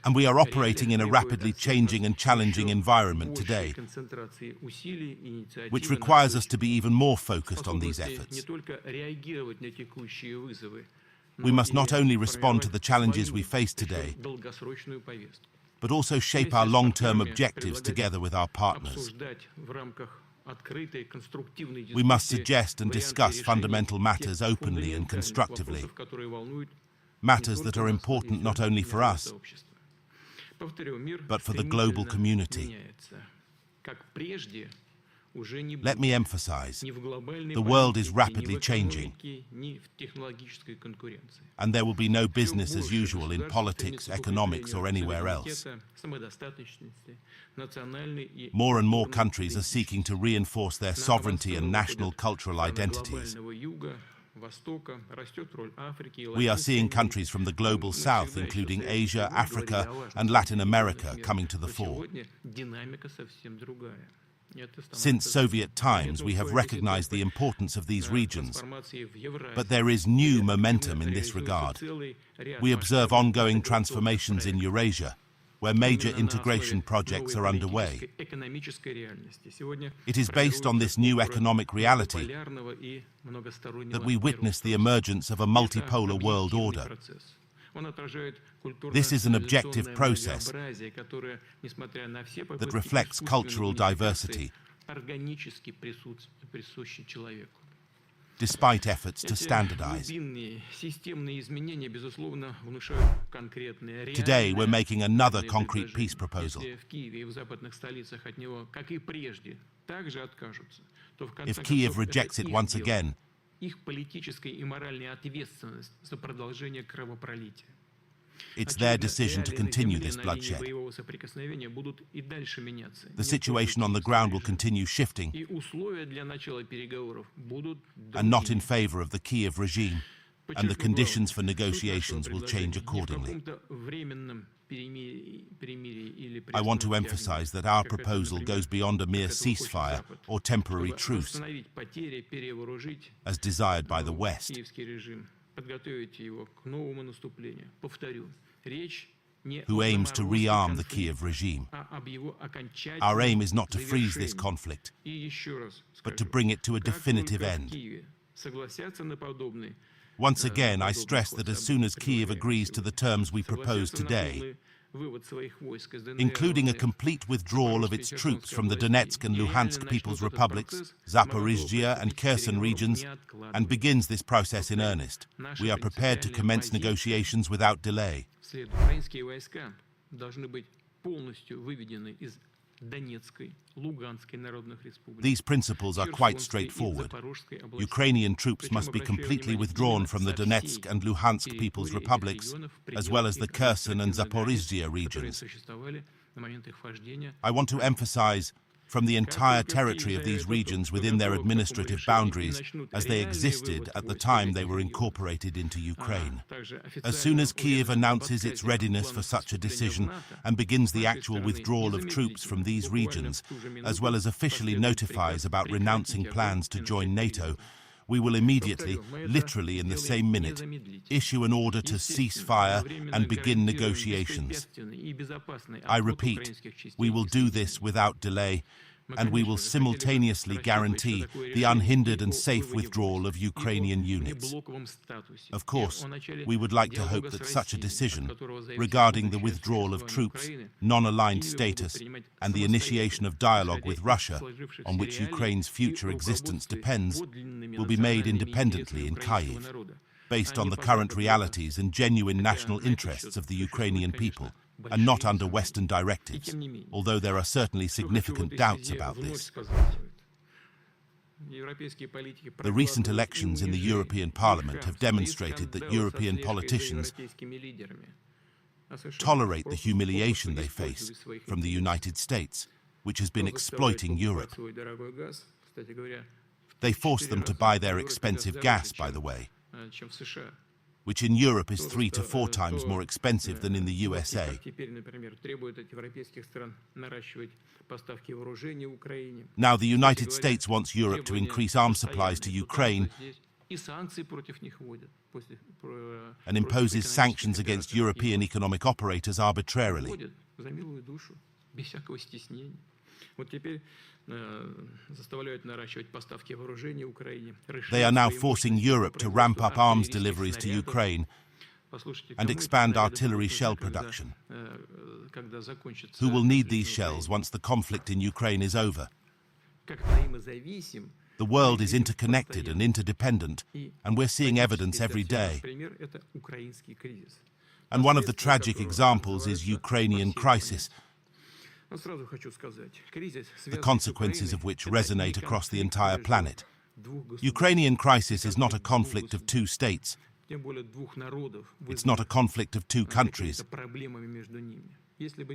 And we are operating in a rapidly changing and challenging environment today, which requires us to be even more focused on these efforts. We must not only respond to the challenges we face today, but also shape our long-term objectives together with our partners. We must suggest and discuss fundamental matters openly and constructively, matters that are important not only for us, but for the global community. Let me emphasize, the world is rapidly changing, and there will be no business as usual in politics, economics, or anywhere else. More and more countries are seeking to reinforce their sovereignty and national cultural identities. We are seeing countries from the global south, including Asia, Africa, and Latin America, coming to the fore. Since Soviet times, we have recognized the importance of these regions, but there is new momentum in this regard. We observe ongoing transformations in Eurasia, where major integration projects are underway. It is based on this new economic reality that we witness the emergence of a multipolar world order. This is an objective process that reflects cultural diversity, despite efforts to standardize. Today, we're making another concrete peace proposal. If Kyiv rejects it once again, it's their decision to continue this bloodshed. The situation on the ground will continue shifting, and not in favor of the Kyiv regime, and the conditions for negotiations will change accordingly. I want to emphasize that our proposal goes beyond a mere ceasefire or temporary truce, as desired by the West. Who aims to rearm the Kyiv regime. Our aim is not to freeze this conflict, but to bring it to a definitive end. Once again, I stress that as soon as Kyiv agrees to the terms we propose today, including a complete withdrawal of its troops from the Donetsk and Luhansk People's Republics, Zaporizhzhia and Kherson regions, and begins this process in earnest, we are prepared to commence negotiations without delay. These principles are quite straightforward. Ukrainian troops must be completely withdrawn from the Donetsk and Luhansk People's Republics, as well as the Kherson and Zaporizhzhia regions. I want to emphasize, from the entire territory of these regions within their administrative boundaries, as they existed at the time they were incorporated into Ukraine. As soon as Kyiv announces its readiness for such a decision and begins the actual withdrawal of troops from these regions, as well as officially notifies about renouncing plans to join NATO, we will immediately, literally in the same minute, issue an order to cease fire and begin negotiations. I repeat, we will do this without delay, and we will simultaneously guarantee the unhindered and safe withdrawal of Ukrainian units. Of course, we would like to hope that such a decision, regarding the withdrawal of troops, non-aligned status, and the initiation of dialogue with Russia, on which Ukraine's future existence depends, will be made independently in Kyiv, based on the current realities and genuine national interests of the Ukrainian people, and not under Western directives, although there are certainly significant doubts about this. The recent elections in the European Parliament have demonstrated that European politicians tolerate the humiliation they face from the United States, which has been exploiting Europe. They force them to buy their expensive gas, by the way, which in Europe is 3 to 4 times more expensive than in the USA. Now, the United States wants Europe to increase arms supplies to Ukraine and imposes sanctions against European economic operators arbitrarily. They are now forcing Europe to ramp up arms deliveries to Ukraine and expand artillery shell production. Who will need these shells once the conflict in Ukraine is over? The world is interconnected and interdependent, and we're seeing evidence every day. And one of the tragic examples is Ukrainian crisis, the consequences of which resonate across the entire planet. Ukrainian crisis is not a conflict of two states. It's not a conflict of two countries,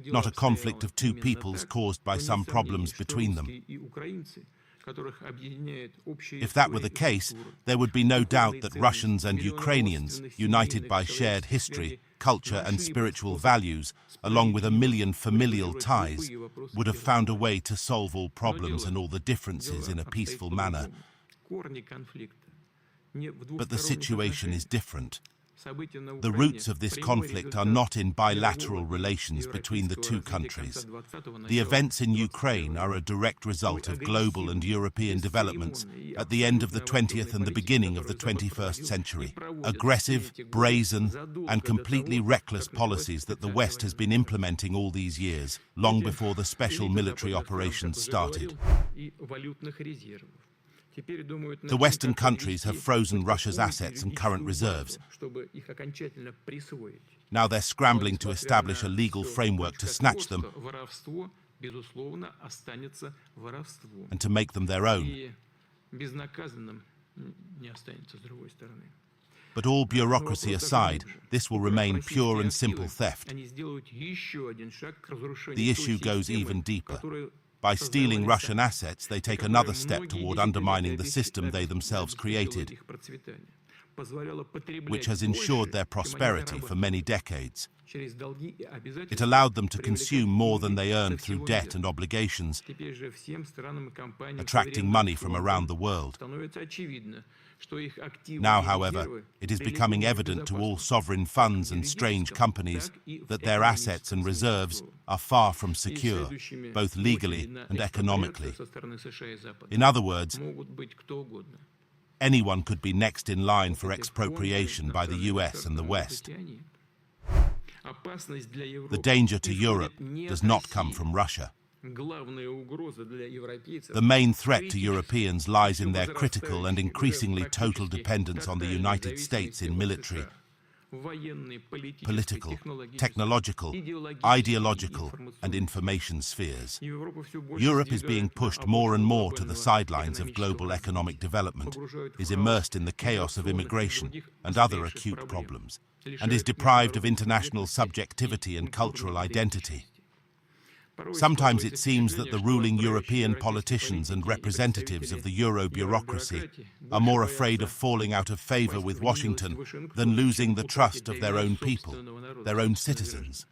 not a conflict of two peoples caused by some problems between them. If that were the case, there would be no doubt that Russians and Ukrainians, united by shared history, culture and spiritual values, along with a million familial ties, would have found a way to solve all problems and all the differences in a peaceful manner. But the situation is different. The roots of this conflict are not in bilateral relations between the two countries. The events in Ukraine are a direct result of global and European developments at the end of the 20th and the beginning of the 21st century. Aggressive, brazen, and completely reckless policies that the West has been implementing all these years, long before the special military operations started. The Western countries have frozen Russia's assets and current reserves. Now they're scrambling to establish a legal framework to snatch them and to make them their own. But all bureaucracy aside, this will remain pure and simple theft. The issue goes even deeper. By stealing Russian assets, they take another step toward undermining the system they themselves created, which has ensured their prosperity for many decades. It allowed them to consume more than they earned through debt and obligations, attracting money from around the world. Now, however, it is becoming evident to all sovereign funds and strange companies that their assets and reserves are far from secure, both legally and economically. In other words, anyone could be next in line for expropriation by the US and the West. The danger to Europe does not come from Russia. The main threat to Europeans lies in their critical and increasingly total dependence on the United States in military, political, technological, ideological, and information spheres. Europe is being pushed more and more to the sidelines of global economic development, is immersed in the chaos of immigration and other acute problems, and is deprived of international subjectivity and cultural identity. Sometimes it seems that the ruling European politicians and representatives of the Euro bureaucracy are more afraid of falling out of favor with Washington than losing the trust of their own people, their own citizens.